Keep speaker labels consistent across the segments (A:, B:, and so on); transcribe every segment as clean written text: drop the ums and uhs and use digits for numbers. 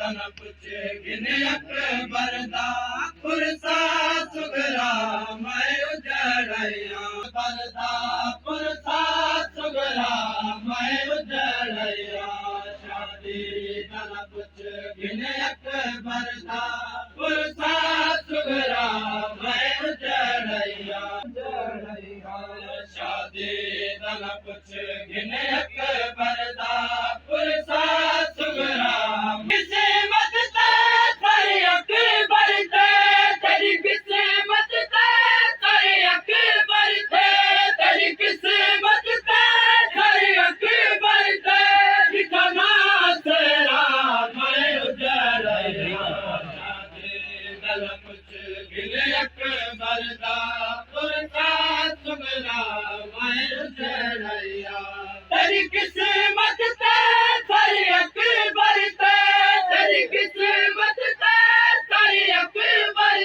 A: तन कुछ गिने अकबर दा पुरसा सुगरा मैं उजड़िया बरदा पुरसा सुगरा मैं उजड़िया शादी तन कुछ गिने अकबर दा पुरसा सुगरा मैं उजड़िया शादी तन कुछ गिने अकबर दा पुरसा तेरी किस्मत तेरी अकबर तेरी किस्मत तेरी अकबर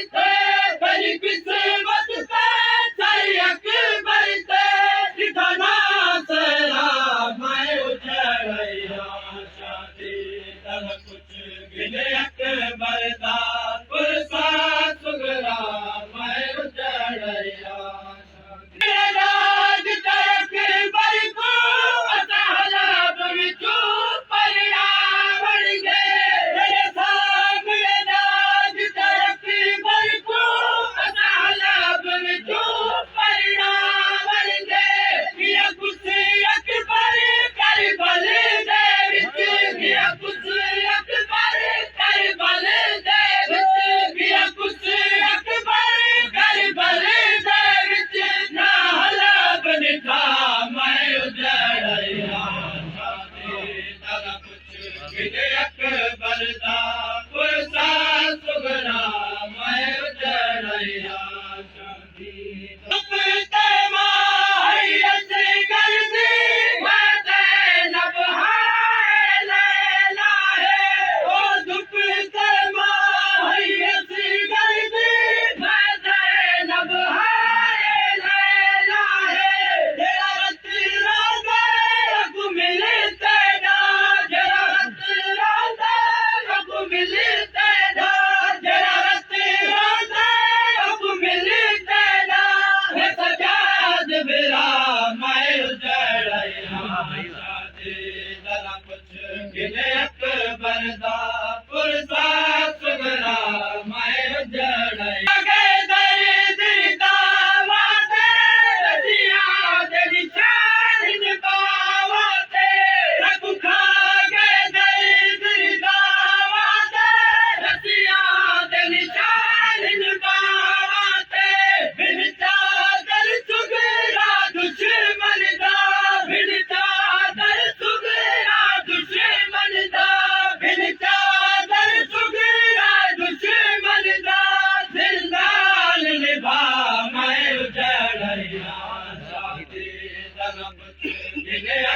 A: तेरी किस्मत तेरी अकबर ठिकाना तेरा मैं उजड़िया शादी तन कुछ गिने अकबर दा पुरसा सुगरा मैं उजड़िया गिने अकबर दा पुरसा सुगरा मैं उजड़िया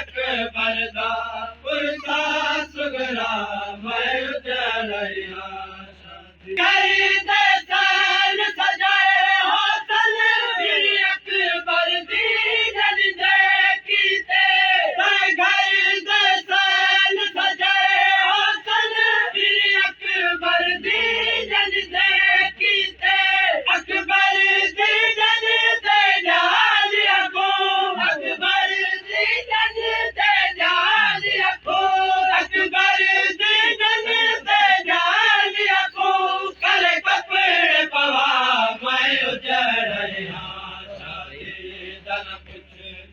A: अकबर दा पुरसा सुगरा मैं उजड़िया सजाए होटल अकबर दी कीते घर दसन सजाए होटल अकबर दी कीते अकबर दी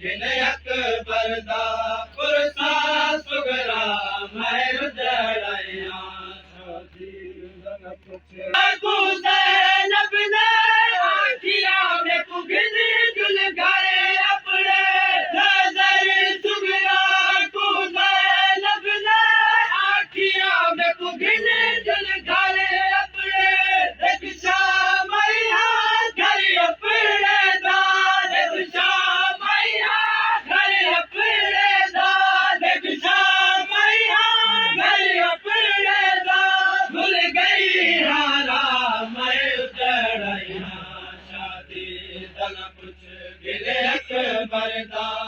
A: गिने अकबर दा पुरसा सुगरा मैं उजड़िया ज़ैनब ने आखिया में कुगिन जुल गए अपने नजर सुगरा को ज़ैनब ने आखिया में कुगिन जुल गए अपने रक्षा मैया घर अपने दाद रक्षा गिने अकबर दा